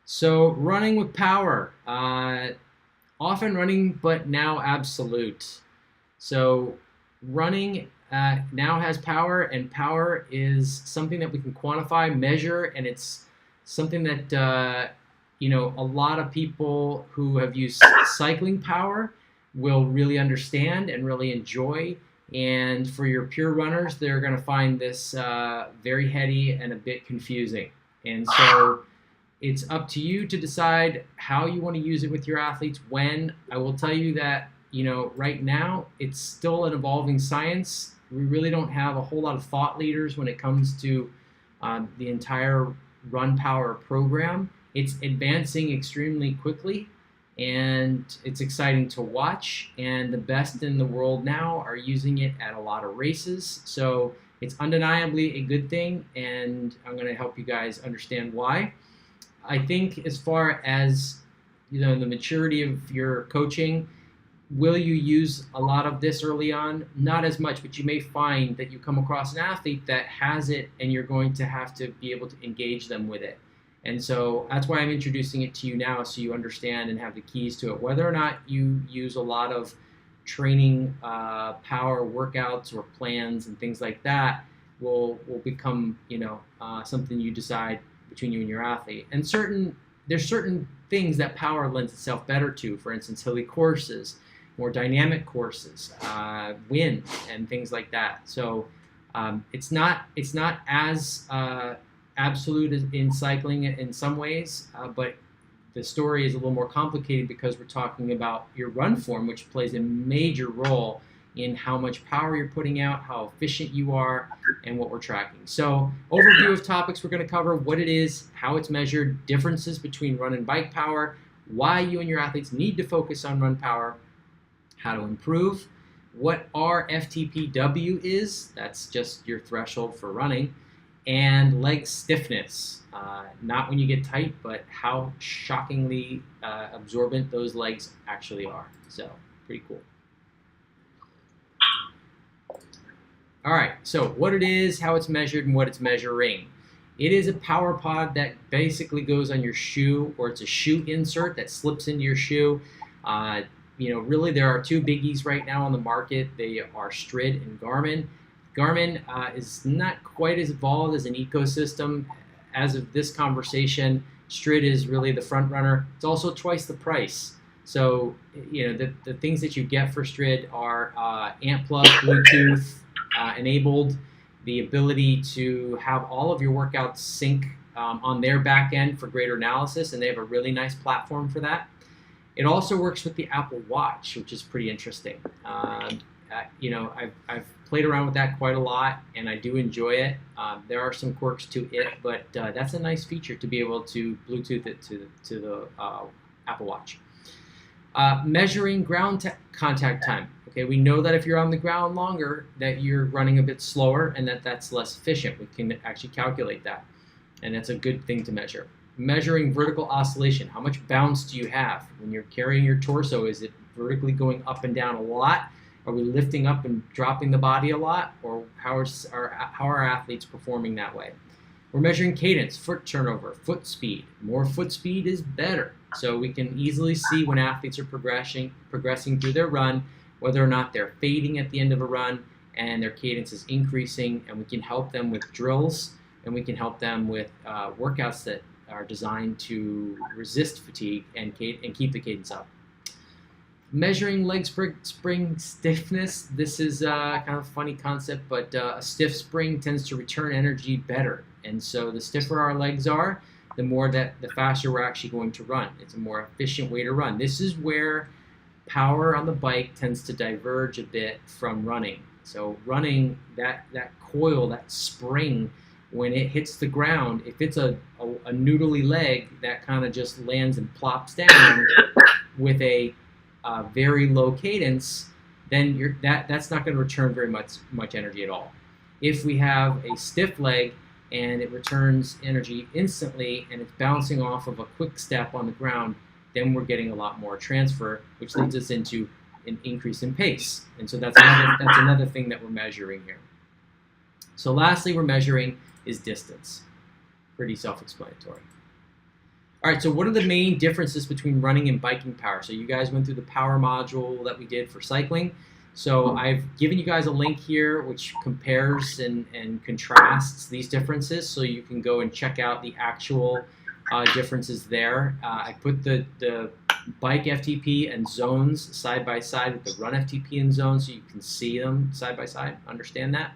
So running with power, often running, but now absolute. So running now has power, and power is something that we can quantify, measure, and it's something that a lot of people who have used cycling power will really understand and really enjoy. And for your pure runners, they're going to find this very heady and a bit confusing. And so it's up to you to decide how you want to use it with your athletes. When I will tell you that, right now it's still an evolving science. We really don't have a whole lot of thought leaders when it comes to the entire Runpower program. It's advancing extremely quickly, and it's exciting to watch. And the best in the world now are using it at a lot of races. So it's undeniably a good thing, and I'm going to help you guys understand why. I think as far as the maturity of your coaching, will you use a lot of this early on? Not as much, but you may find that you come across an athlete that has it, and you're going to have to be able to engage them with it. And so that's why I'm introducing it to you now, so you understand and have the keys to it. Whether or not you use a lot of training power workouts or plans and things like that will become something you decide between you and your athlete. And there's certain things that power lends itself better to. For instance, hilly courses, more dynamic courses, wind, and things like that. So it's not as absolute as in cycling in some ways, but the story is a little more complicated because we're talking about your run form, which plays a major role in how much power you're putting out, how efficient you are, and what we're tracking. So overview of topics we're going to cover: what it is, how it's measured, differences between run and bike power, why you and your athletes need to focus on run power, how to improve, what FTPW is, that's just your threshold for running, and leg stiffness. Not when you get tight, but how shockingly absorbent those legs actually are. So pretty cool. All right, so what it is, how it's measured, and what it's measuring. It is a power pod that basically goes on your shoe, or it's a shoe insert that slips into your shoe. Really there are two biggies right now on the market. They are Stryd and Garmin. Garmin is not quite as evolved as an ecosystem. As of this conversation, Stryd is really the front runner. It's also twice the price. So, the things that you get for Stryd are ANT Plus, Bluetooth enabled, the ability to have all of your workouts sync on their back end for greater analysis, and they have a really nice platform for that. It also works with the Apple Watch, which is pretty interesting. I've played around with that quite a lot, and I do enjoy it. There are some quirks to it, but that's a nice feature to be able to Bluetooth it to the Apple Watch. Measuring ground contact time. Okay, we know that if you're on the ground longer, that you're running a bit slower, and that's less efficient. We can actually calculate that, and that's a good thing to measure. Measuring vertical oscillation. How much bounce do you have when you're carrying your torso? Is it vertically going up and down a lot? Are we lifting up and dropping the body a lot? Or how are athletes performing that way? We're measuring cadence, foot turnover, foot speed. More foot speed is better. So we can easily see when athletes are progressing through their run, whether or not they're fading at the end of a run and their cadence is increasing, and we can help them with drills, and we can help them with workouts that are designed to resist fatigue and keep the cadence up. Measuring leg spring stiffness. This is kind of a funny concept, but a stiff spring tends to return energy better. And so the stiffer our legs are, the faster we're actually going to run. It's a more efficient way to run. This is where power on the bike tends to diverge a bit from running. So running, that coil, that spring, when it hits the ground, if it's a noodly leg that kind of just lands and plops down with a very low cadence, then that's not going to return very much energy at all. If we have a stiff leg and it returns energy instantly and it's bouncing off of a quick step on the ground, then we're getting a lot more transfer, which leads us into an increase in pace. And so that's another thing that we're measuring here. So lastly, we're measuring is distance. Pretty self-explanatory. All right, so what are the main differences between running and biking power? So you guys went through the power module that we did for cycling. So I've given you guys a link here which compares and contrasts these differences, so you can go and check out the actual differences there. I put the bike FTP and zones side by side with the run FTP and zones so you can see them side by side, understand that.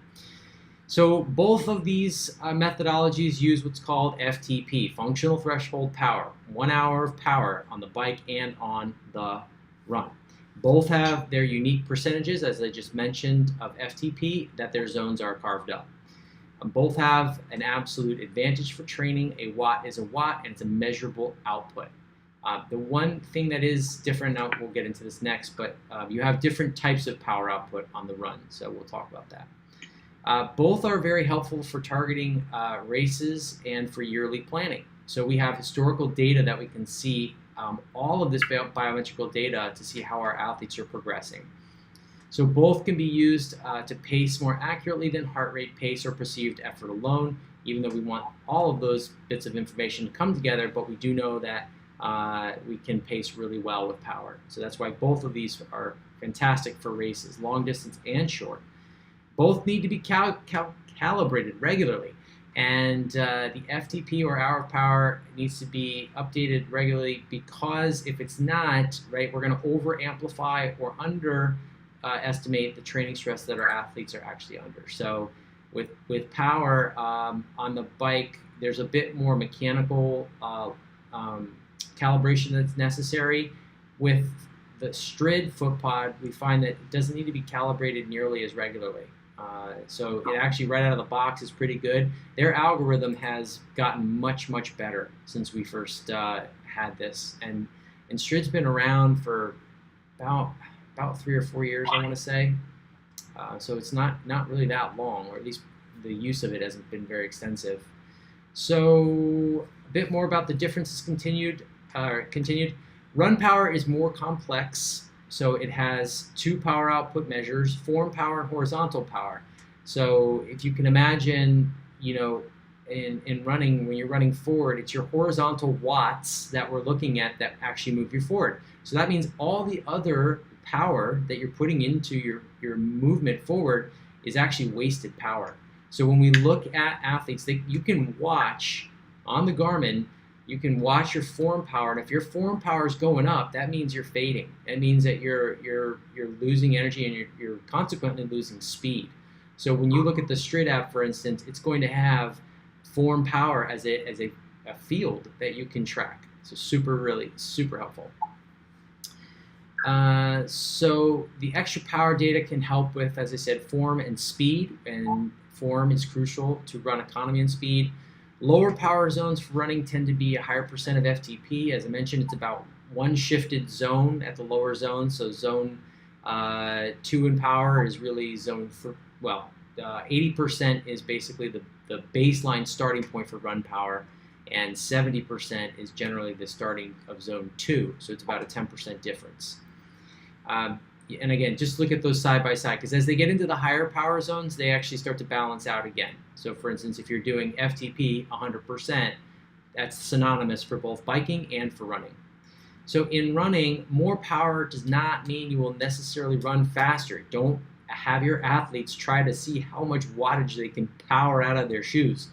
So both of these methodologies use what's called FTP, functional threshold power, 1 hour of power on the bike and on the run. Both have their unique percentages, as I just mentioned, of FTP, that their zones are carved up. Both have an absolute advantage for training. A watt is a watt, and it's a measurable output. The one thing that is different, now we'll get into this next, but you have different types of power output on the run, so we'll talk about that. Both are very helpful for targeting races and for yearly planning. So we have historical data that we can see all of this biometrical data to see how our athletes are progressing. So both can be used to pace more accurately than heart rate, pace, or perceived effort alone, even though we want all of those bits of information to come together, but we do know that we can pace really well with power. So that's why both of these are fantastic for races, long distance and short. Both need to be calibrated regularly. And the FTP, or hour of power, needs to be updated regularly, because if it's not, right, we're going to over amplify or under estimate the training stress that our athletes are actually under. So with power on the bike, there's a bit more mechanical calibration that's necessary. With the STRID foot pod, we find that it doesn't need to be calibrated nearly as regularly. So it actually, right out of the box, is pretty good. Their algorithm has gotten much, much better since we first had this. And STRID's been around for about 3 or 4 years, I want to say. So it's not really that long, or at least the use of it hasn't been very extensive. So a bit more about the differences continued. Run power is more complex. So it has 2 power output measures, form power and horizontal power. So if you can imagine, you know, in running, when you're running forward, it's your horizontal watts that we're looking at that actually move you forward. So that means all the other power that you're putting into your movement forward is actually wasted power. So when we look at athletes, you can watch on the Garmin, you can watch your form power, and if your form power is going up, that means you're fading. It means that you're losing energy, and you're consequently losing speed. So when you look at the STRID app, for instance, it's going to have form power as a field that you can track. So really super helpful. So the extra power data can help with, as I said, form and speed, and form is crucial to run economy and speed. Lower power zones for running tend to be a higher percent of FTP. As I mentioned, it's about 1 shifted zone at the lower zone. So zone 2 in power is really zone 3. Well, 80% is basically the baseline starting point for run power, and 70% is generally the starting of zone 2. So it's about a 10% difference. And again, just look at those side by side, because as they get into the higher power zones, they actually start to balance out again. So for instance, if you're doing FTP 100%, that's synonymous for both biking and for running. So in running, more power does not mean you will necessarily run faster. Don't have your athletes try to see how much wattage they can power out of their shoes.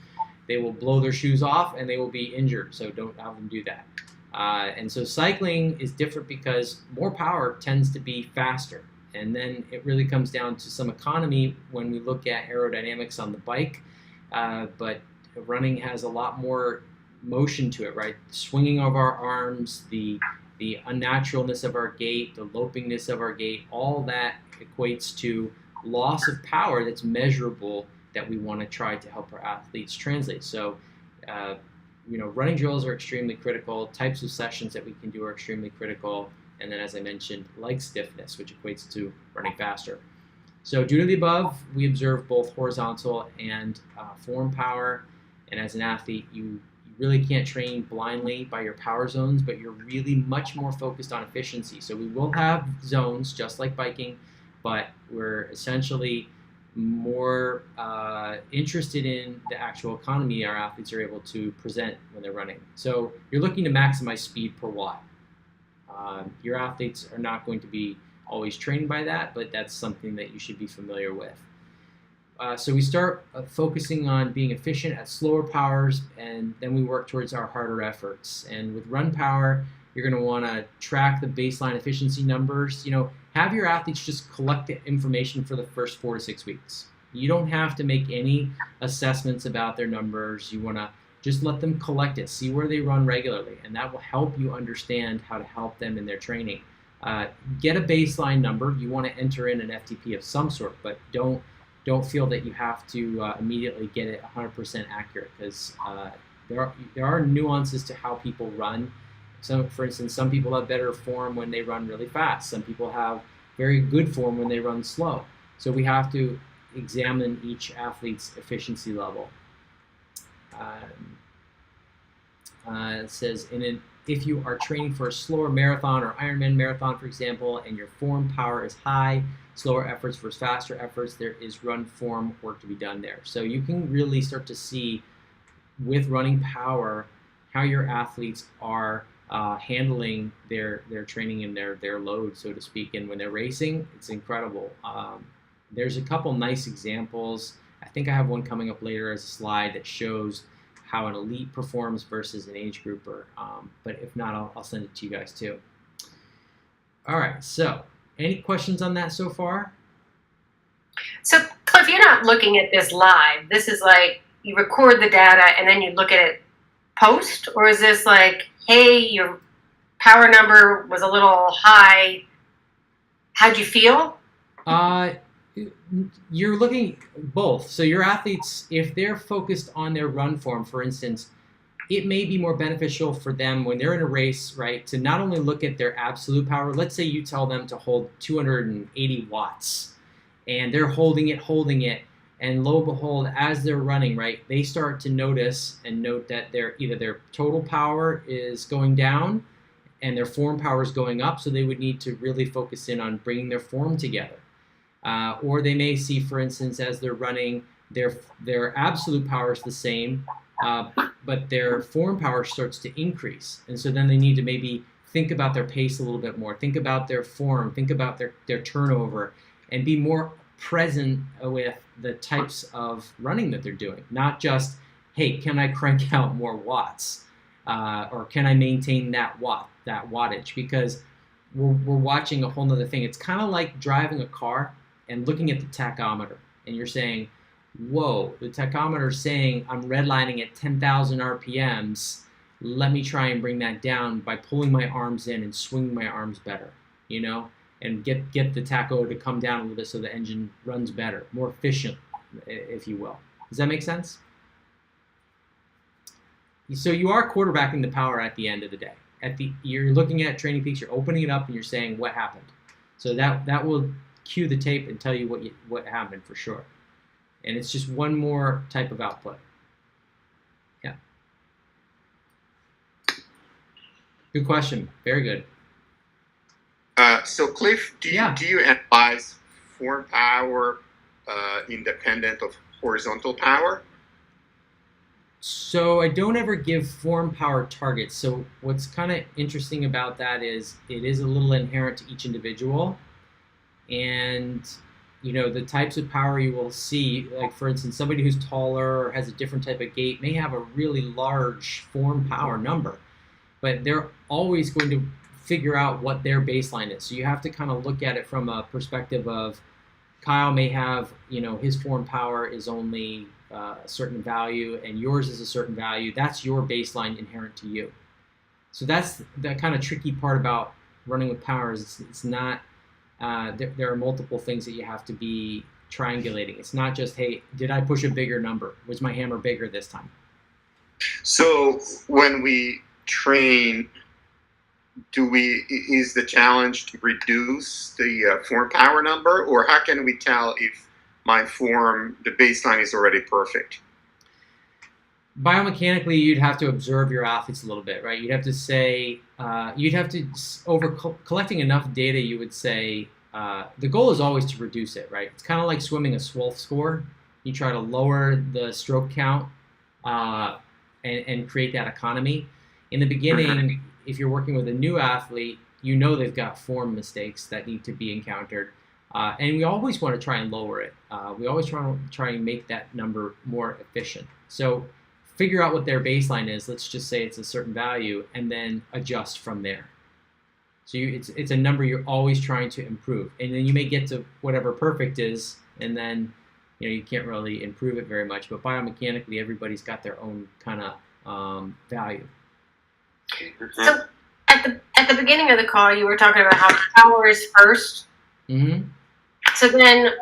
They will blow their shoes off and they will be injured, so don't have them do that. And so cycling is different because more power tends to be faster. And then it really comes down to some economy when we look at aerodynamics on the bike. But running has a lot more motion to it, right? Swinging of our arms, the unnaturalness of our gait, the lopingness of our gait, all that equates to loss of power that's measurable that we want to try to help our athletes translate. So, running drills are extremely critical. Types of sessions that we can do are extremely critical. And then, as I mentioned, leg stiffness, which equates to running faster. So due to the above, we observe both horizontal and form power. And as an athlete, you really can't train blindly by your power zones, but you're really much more focused on efficiency. So we will have zones just like biking, but we're essentially more interested in the actual economy our athletes are able to present when they're running. So you're looking to maximize speed per watt. Your athletes are not going to be always trained by that, but that's something that you should be familiar with. So we start focusing on being efficient at slower powers, and then we work towards our harder efforts. And with run power, you're going to want to track the baseline efficiency numbers. Have your athletes just collect the information for the first 4 to 6 weeks. You don't have to make any assessments about their numbers. You want to just let them collect it, see where they run regularly, and that will help you understand how to help them in their training. Get a baseline number. You want to enter in an FTP of some sort, but don't feel that you have to immediately get it 100% accurate, because there are nuances to how people run. So, for instance, some people have better form when they run really fast. Some people have very good form when they run slow. So we have to examine each athlete's efficiency level. It says, if you are training for a slower marathon or Ironman marathon, for example, and your form power is high, slower efforts versus faster efforts, there is run form work to be done there. So you can really start to see with running power how your athletes are handling their training and their load, so to speak. And when they're racing, it's incredible. There's a couple nice examples. I think I have one coming up later as a slide that shows how an elite performs versus an age grouper. But if not, I'll send it to you guys too. All right, so any questions on that so far? So, Cliff, you're not looking at this live. This is like you record the data and then you look at it post? Or is this like, hey, your power number was a little high. How'd you feel? You're looking both. So your athletes, if they're focused on their run form, for instance, it may be more beneficial for them when they're in a race, right, to not only look at their absolute power. Let's say you tell them to hold 280 watts, and they're holding it, and lo and behold, as they're running, right, they start to notice and note that either their total power is going down and their form power is going up, so they would need to really focus in on bringing their form together. Or they may see, for instance, as they're running, their absolute power is the same, but their form power starts to increase. And so then they need to maybe think about their pace a little bit more, think about their form, think about their turnover, and be more present with the types of running that they're doing. Not just, hey, can I crank out more watts? Or can I maintain that wattage? Because we're watching a whole nother thing. It's kind of like driving a car and looking at the tachometer, and you're saying, whoa, the tachometer is saying I'm redlining at 10,000 RPMs. Let me try and bring that down by pulling my arms in and swinging my arms better, and get the tacho to come down a little bit so the engine runs better, more efficient, if you will. Does that make sense? So you are quarterbacking the power at the end of the day. You're looking at Training Peaks, you're opening it up, and you're saying what happened. So that will cue the tape and tell you what happened for sure. And it's just one more type of output. Yeah. Good question. Very good. So Cliff, do you analyze form power independent of horizontal power? So I don't ever give form power targets. So what's kind of interesting about that is it is a little inherent to each individual. And the types of power you will see, like for instance, somebody who's taller or has a different type of gait may have a really large form power number, but they're always going to figure out what their baseline is. So you have to kind of look at it from a perspective of Kyle may have, his form power is only a certain value and yours is a certain value. That's your baseline inherent to you. So that's the kind of tricky part about running with power is it's not, there are multiple things that you have to be triangulating. It's not just, hey, did I push a bigger number? Was my hammer bigger this time? So when we train, is the challenge to reduce the form power number, or how can we tell if my form, the baseline is already perfect? Biomechanically, you'd have to observe your athletes a little bit, right? You'd have to say, collecting enough data, you would say, the goal is always to reduce it, right? It's kind of like swimming a Swolf score. You try to lower the stroke count and create that economy. In the beginning, if you're working with a new athlete, you know they've got form mistakes that need to be encountered. And we always want to try and lower it. We always try and make that number more efficient. So figure out what their baseline is. Let's just say it's a certain value, and then adjust from there. So it's a number you're always trying to improve. And then you may get to whatever perfect is, and then you can't really improve it very much. But biomechanically, everybody's got their own kind of value. So at the beginning of the call, you were talking about how power is first. Mm-hmm. So then,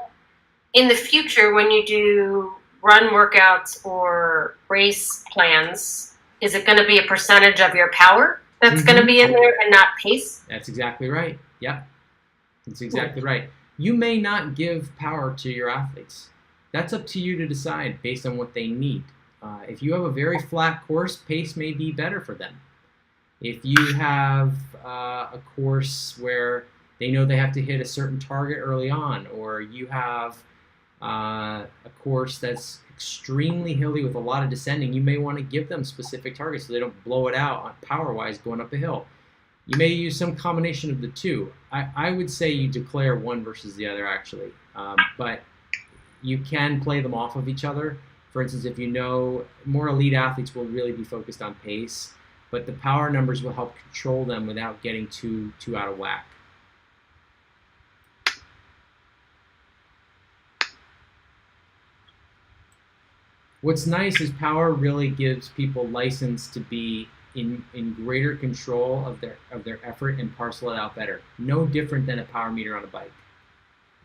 in the future, when you do run workouts or race plans, is it going to be a percentage of your power that's going to be in there and not pace? That's exactly right. Yep. That's exactly right. You may not give power to your athletes. That's up to you to decide based on what they need. If you have a very flat course, pace may be better for them. If you have a course where they know they have to hit a certain target early on, or you have a course that's extremely hilly with a lot of descending, you may want to give them specific targets so they don't blow it out power-wise going up a hill. You may use some combination of the two. I would say you declare one versus the other, actually. But you can play them off of each other. For instance, if you know more elite athletes will really be focused on pace, but the power numbers will help control them without getting too out of whack. What's nice is power really gives people license to be in greater control of their effort and parcel it out better. No different than a power meter on a bike.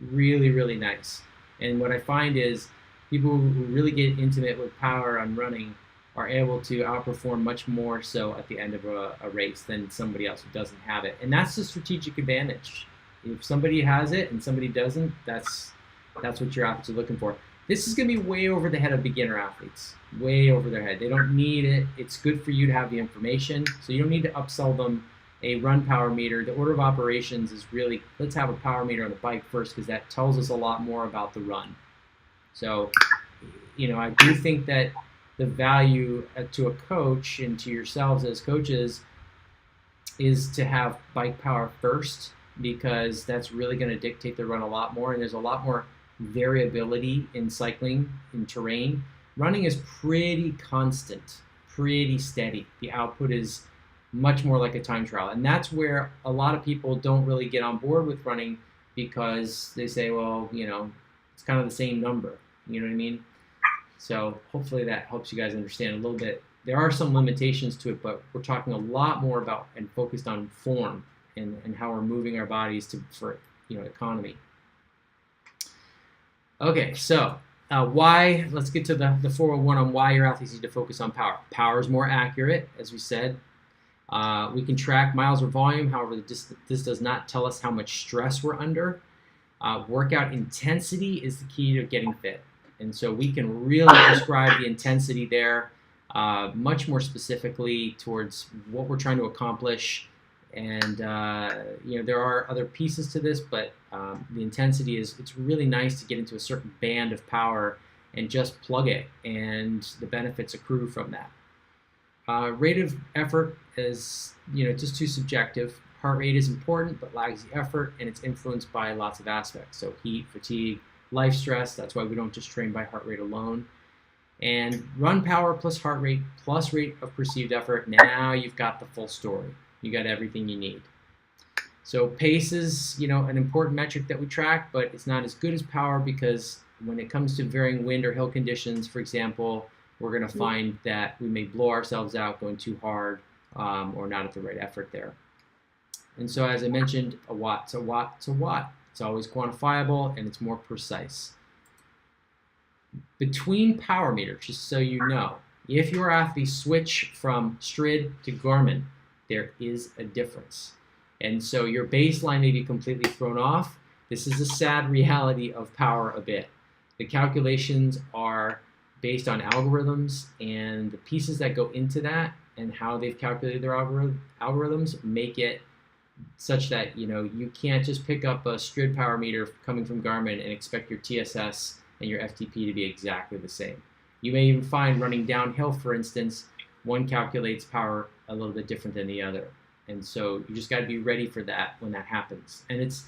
Really, really nice. And what I find is people who really get intimate with power on running are able to outperform much more so at the end of a race than somebody else who doesn't have it. And that's the strategic advantage. If somebody has it and somebody doesn't, that's what your athletes are looking for. This is going to be way over the head of beginner athletes, way over their head. They don't need it. It's good for you to have the information, so you don't need to upsell them a run power meter. The order of operations is really, let's have a power meter on the bike first, because that tells us a lot more about the run. So, I do think that the value to a coach and to yourselves as coaches is to have bike power first, because that's really going to dictate the run a lot more, and there's a lot more variability in cycling, in terrain. Running is pretty constant, pretty steady. The output is much more like a time trial, and that's where a lot of people don't really get on board with running, because they say, well, it's kind of the same number. You know what I mean? So hopefully that helps you guys understand a little bit. There are some limitations to it, but we're talking a lot more about and focused on form and how we're moving our bodies for economy. Okay, so why? Let's get to the 401 on why your athletes need to focus on power. Power is more accurate, as we said. We can track miles or volume. However, this does not tell us how much stress we're under. Workout intensity is the key to getting fit. And so we can really describe the intensity there much more specifically towards what we're trying to accomplish. And, there are other pieces to this, but the intensity it's really nice to get into a certain band of power and just plug it, and the benefits accrue from that. Rate of effort is, just too subjective. Heart rate is important, but lags the effort, and it's influenced by lots of aspects. So heat, fatigue, life stress. That's why we don't just train by heart rate alone. And run power plus heart rate plus rate of perceived effort. Now you've got the full story. You got everything you need. So pace is, an important metric that we track, but it's not as good as power, because when it comes to varying wind or hill conditions, for example, we're going to find that we may blow ourselves out going too hard or not at the right effort there. And so, as I mentioned, a watt's a watt's a watt. It's always quantifiable, and it's more precise. Between power meters, just so you know, if your athletes switch from Strid to Garmin, there is a difference. And so your baseline may be completely thrown off. This is a sad reality of power a bit. The calculations are based on algorithms, and the pieces that go into that and how they've calculated their algorithms make it such that you can't just pick up a Strid power meter coming from Garmin and expect your TSS and your FTP to be exactly the same. You may even find running downhill, for instance, one calculates power a little bit different than the other, and so you just got to be ready for that when that happens. And it's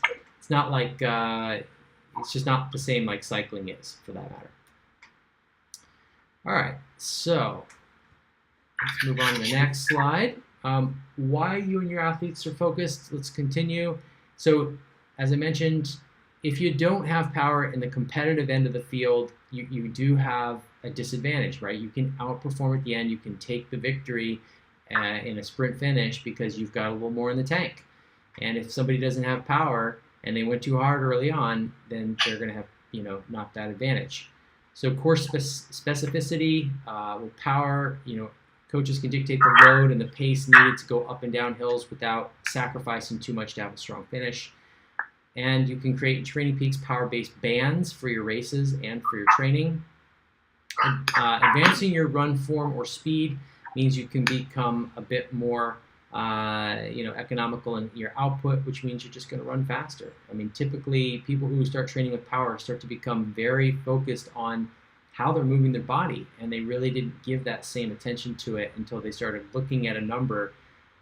not like it's just not the same like cycling is, for that matter. All right, so let's move on to the next slide. Why you and your athletes are focused, let's continue. So as I mentioned, if you don't have power in the competitive end of the field, you do have a disadvantage, right? You can outperform at the end, you can take the victory in a sprint finish because you've got a little more in the tank. And if somebody doesn't have power and they went too hard early on, then they're going to have, not that advantage. So course specificity with power, coaches can dictate the load and the pace needed to go up and down hills without sacrificing too much to have a strong finish. And you can create Training Peaks power-based bands for your races and for your training. Advancing your run form or speed means you can become a bit more economical in your output, which means you're just going to run faster. I mean, typically people who start training with power start to become very focused on how they're moving their body, and they really didn't give that same attention to it until they started looking at a number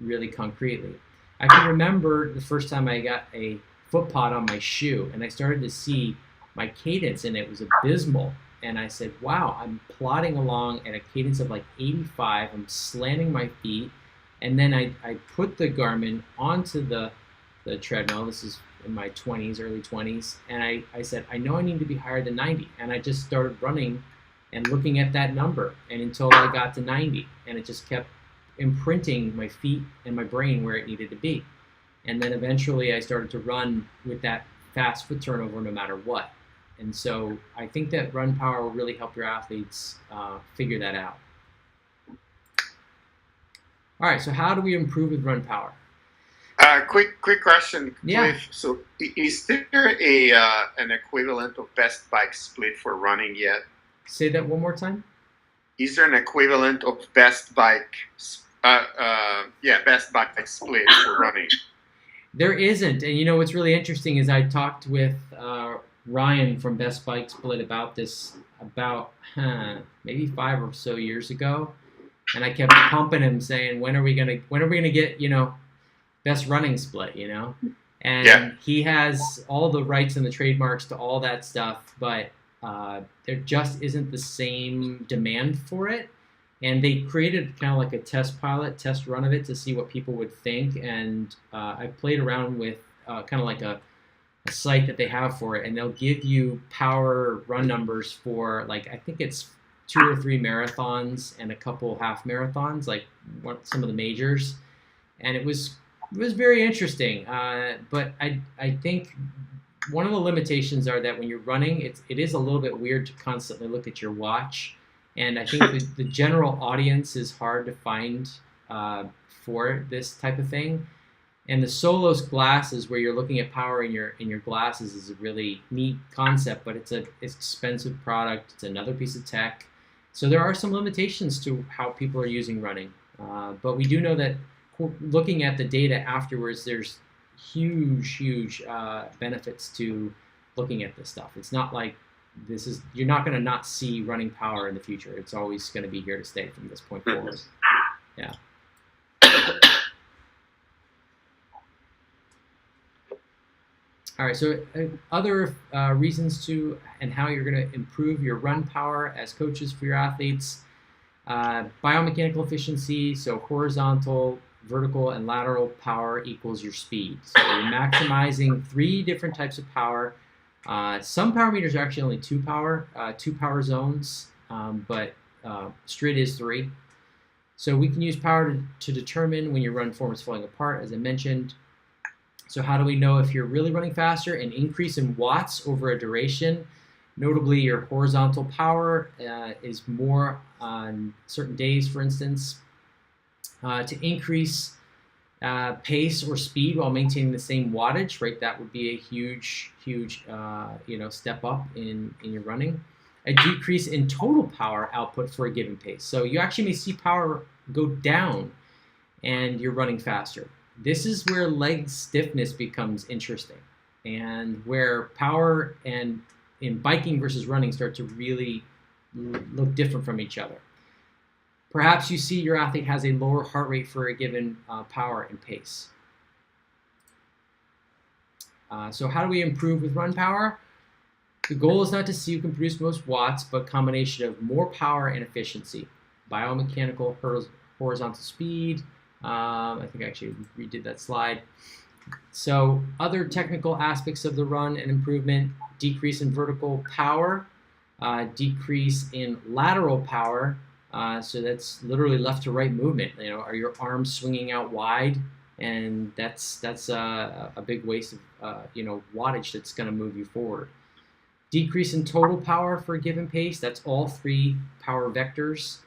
really concretely. I can remember the first time I got a foot pod on my shoe and I started to see my cadence and it was abysmal. And I said, wow, I'm plodding along at a cadence of like 85. I'm slamming my feet. And then I put the Garmin onto the treadmill. This is in my 20s, early 20s. And I said, I know I need to be higher than 90. And I just started running and looking at that number and until I got to 90. And it just kept imprinting my feet and my brain where it needed to be. And then eventually I started to run with that fast foot turnover no matter what. And so I think that Runpower will really help your athletes figure that out. All right, so how do we improve with Runpower? Quick question, Cliff. Yeah. So is there an equivalent of best bike split for running yet? Say that one more time. Is there an equivalent of best bike split for running? There isn't, and what's really interesting is I talked with Ryan from Best Bike Split about this about maybe 5 or so years ago, and I kept pumping him saying, when are we gonna get best running split, and yeah. He has all the rights and the trademarks to all that stuff, but there just isn't the same demand for it. And they created kind of like a test run of it to see what people would think. And I played around with kind of like a site that they have for it. And they'll give you power run numbers for like, I think it's 2 or 3 marathons and a couple half marathons, like some of the majors. And it was very interesting. But I think one of the limitations are that when you're running, it is a little bit weird to constantly look at your watch. And I think the general audience is hard to find for this type of thing. And the Solos glasses, where you're looking at power in your glasses, is a really neat concept, but it's an expensive product. It's another piece of tech. So there are some limitations to how people are using running. But we do know that looking at the data afterwards, there's huge benefits to looking at this stuff. It's not like you're not going to not see running power in the future. It's always going to be here to stay from this point forward. Yeah. All right, so other reasons to and how you're going to improve your run power as coaches for your athletes. Biomechanical efficiency, so horizontal, vertical, and lateral power equals your speed. So you're maximizing 3 different types of power. Some power meters are actually only 2 power zones, but Strid is 3. So we can use power to determine when your run form is falling apart, as I mentioned. So how do we know if you're really running faster? An increase in watts over a duration. Notably, your horizontal power is more on certain days, for instance. To increase pace or speed while maintaining the same wattage, right? That would be a huge step up in your running. A decrease in total power output for a given pace. So you actually may see power go down and you're running faster. this is where leg stiffness becomes interesting, and where power and in biking versus running start to really look different from each other. Perhaps you see your athlete has a lower heart rate for a given power and pace. So how do we improve with run power? The goal is not to see who can produce most watts, but a combination of more power and efficiency. Biomechanical horizontal speed. I think I actually redid that slide. So other technical aspects of the run and improvement: decrease in vertical power, decrease in lateral power. So that's literally left to right movement. You know, are your arms swinging out wide? And that's a big waste of wattage that's going to move you forward. Decrease in total power for a given pace. That's all three power vectors.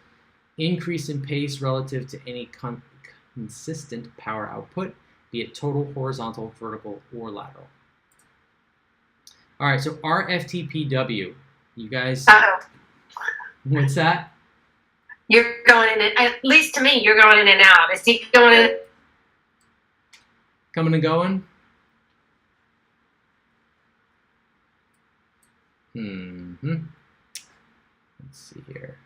Increase in pace relative to any consistent power output, be it total, horizontal, vertical, or lateral. All right, so RFTPW. You guys, what's that? You're going in, and at least to me, you're going in and out. Is he going in? Coming and going? Let's see here.